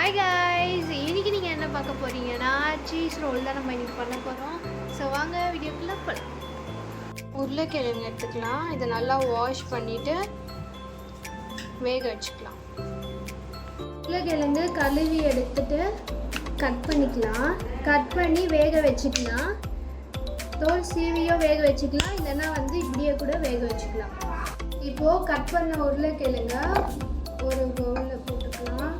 Hi guys, இன்றைக்கி நீங்கள் என்ன பார்க்க போகிறீங்கன்னா சீஸ் ரோல் தான் நம்ம இன்றைக்கி பண்ண போகிறோம். ஸோ வாங்க வீடியோக்குள்ளே போகலாம். உருளைக்கிழங்கு எடுத்துக்கலாம். இதை நல்லா வாஷ் பண்ணிவிட்டு வேக வச்சுக்கலாம். உருளைக்கிழங்கு கழுவி எடுத்துட்டு கட் பண்ணிக்கலாம். கட் பண்ணி வேக வச்சுக்கலாம். தோல் சீவியோ வேக வச்சுக்கலாம், இல்லைன்னா இப்படியே கூட வேக வச்சுக்கலாம். இப்போது கட் பண்ண உருளைக்கிழங்க ஒரு பவுலில் போட்டுக்கலாம்.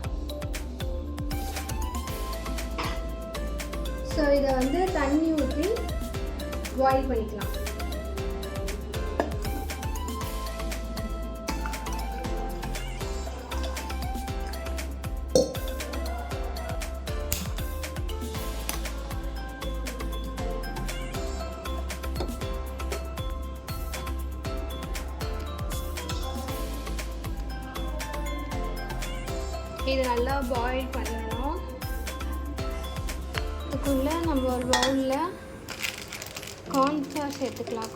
ஸோ இதை தண்ணி ஊற்றி பாயில் பண்ணிக்கலாம். இது நல்லா பாயில் பண்ணணும். இதுக்குள்ளே நம்ம ஒரு பவுலில் கார்ன்ஃப்ளவர் சேர்த்துக்கலாம்.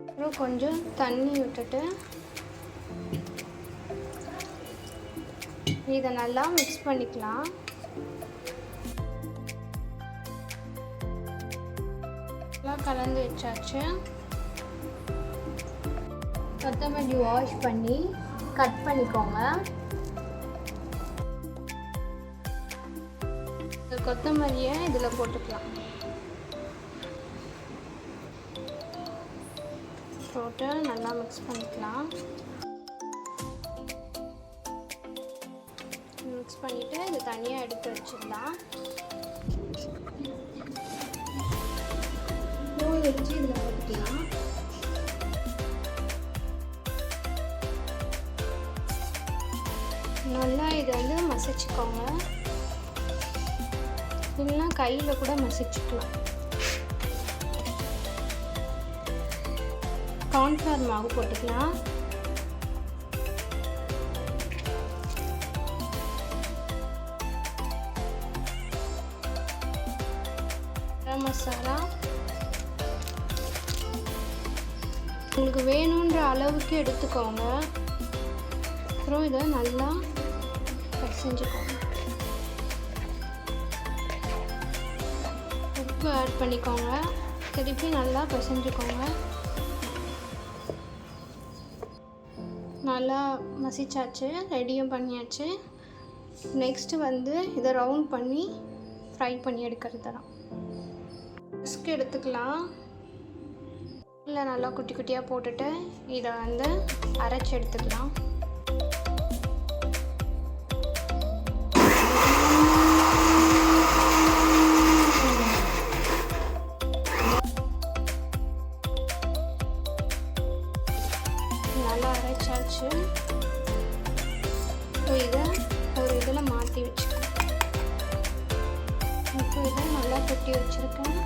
அப்புறம் கொஞ்சம் தண்ணி விட்டுட்டு இதை நல்லா மிக்ஸ் பண்ணிக்கலாம். நல்லா கலந்து வச்சாச்சு. கொத்தமல்லி வாஷ் பண்ணி கட் பண்ணிக்கோங்க. கொத்தமல்லியை இதில் போட்டுக்கலாம். போட்டு நல்லா மிக்ஸ் பண்ணிக்கலாம். மிக்ஸ் பண்ணிவிட்டு இது தனியாக எடுத்து வச்சிடலாம். நூல் வச்சு இதில் போட்டுக்கலாம். நல்லா இதை மசிச்சுக்கோங்க, இல்லைன்னா கையில் கூட மசிச்சுக்கலாம். கார்ன்ஃப்ளவர் மாவு போட்டுக்கலாம். கரம் மசாலா உங்களுக்கு வேணுன்ற அளவுக்கு எடுத்துக்கோங்க. அப்புறம் இதை நல்லா பிசைஞ்சுக்கோங்க. உப்பு ஆட் பண்ணிக்கோங்க. திருப்பி நல்லா பிசைஞ்சுக்கோங்க. நல்லா மசிச்சாச்சு, ரெடியும் பண்ணியாச்சு. நெக்ஸ்ட்டு இதை ரவுண்ட் பண்ணி ஃப்ரை பண்ணி எடுக்கிறது தான். ரஸ்க் எடுத்துக்கலாம். இல்லை நல்லா குட்டி குட்டியாக போட்டுட்டு இதை அரைச்சி எடுத்துக்கலாம். நல்லா அரைச்சாச்சு. இப்போ இதை ஒரு இதில் மாற்றி வச்சுக்கேன். இப்போ இதை நல்லா கொட்டி வச்சுருக்கேன்.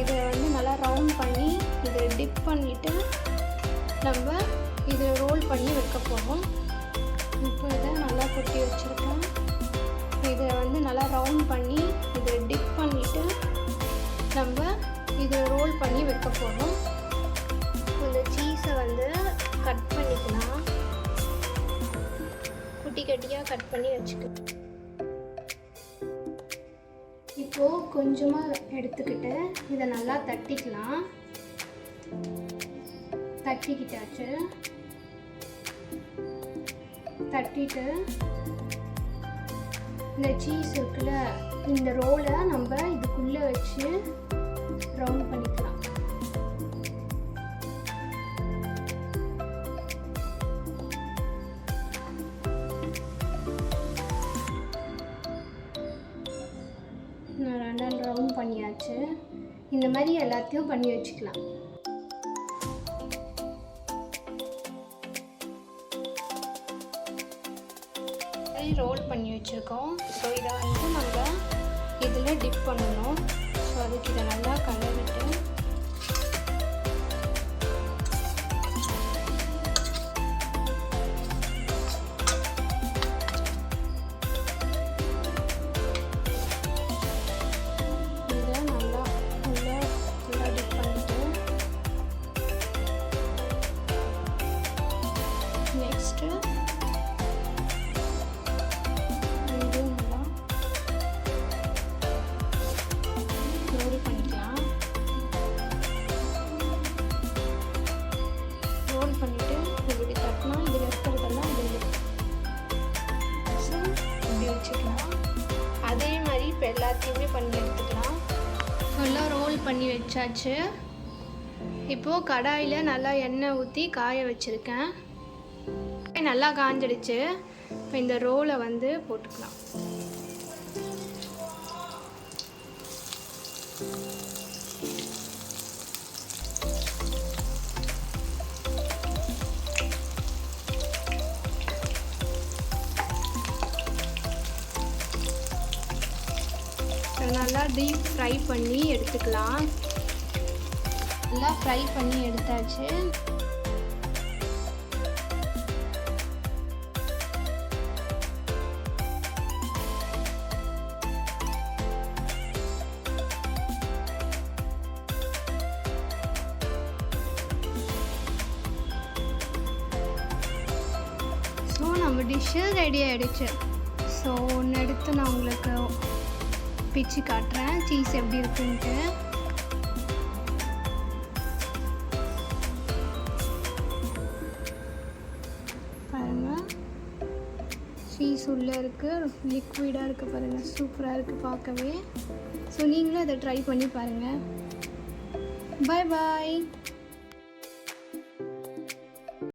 இதை நல்லா ரவுண்ட் பண்ணி இதை டிப் பண்ணிவிட்டு நம்ம இதை ரோல் பண்ணி வைக்க போகிறோம். இப்போ இதை நல்லா கொட்டி வச்சுருக்கேன். இதை நல்லா ரவுண்ட் பண்ணி இதை டிப் பண்ணிவிட்டு நம்ம இதை ரோல் பண்ணி வைக்க போகிறோம். இந்த சீஸை கட் பண்ணிக்கலாம். குட்டி கட்டியாக கட் பண்ணி வச்சுக்கலாம். இப்போது கொஞ்சமாக எடுத்துக்கிட்டு இதை நல்லா தட்டிக்கலாம். தட்டிக்கிட்டாச்சு. தட்டிட்டு இந்த சீஸ் இருக்குல்ல, இந்த ரோலை நம்ம இதுக்குள்ளே வச்சு ரவுண்ட் பண்ணிக்கலாம். நான் ரவுண்ட் பண்ணியாச்சு. இந்த மாதிரி எல்லாத்தையும் பண்ணி வச்சுக்கலாம். ரோல் பண்ணி வச்சுருக்கோம். ஸோ இதை நம்ம இதில் டிப் பண்ணணும். ஸோ அதுக்கு இதை நல்லா கலரிட்டு எல்லாத்தையுமே பண்ணி எடுத்துக்கலாம். நல்லா ரோல் பண்ணி வச்சாச்சு. இப்போது கடாயில் நல்லா எண்ணெய் ஊற்றி காய வச்சுருக்கேன். நல்லா காஞ்சிடுச்சு. இப்போ இந்த ரோலை வந்து போட்டுக்கலாம். நல்லா டீப் ஃப்ரை பண்ணி எடுத்துக்கலாம். நல்லா ஃப்ரை பண்ணி எடுத்தாச்சு. ஸோ நம்ம டிஷ்ஷு ரெடி ஆகிடுச்சு. ஸோ ஒன்று எடுத்து நான் உங்களுக்கு பிச்சு காட்டுறேன் சீஸ் எப்படி இருக்குன்ட்டு. பாருங்கள், சீஸ் உள்ளே இருக்குது, லிக்விடாக இருக்குது பாருங்கள், சூப்பராக இருக்குது பார்க்கவே. ஸோ நீங்களும் இதை ட்ரை பண்ணி பாருங்கள். பாய் பாய்.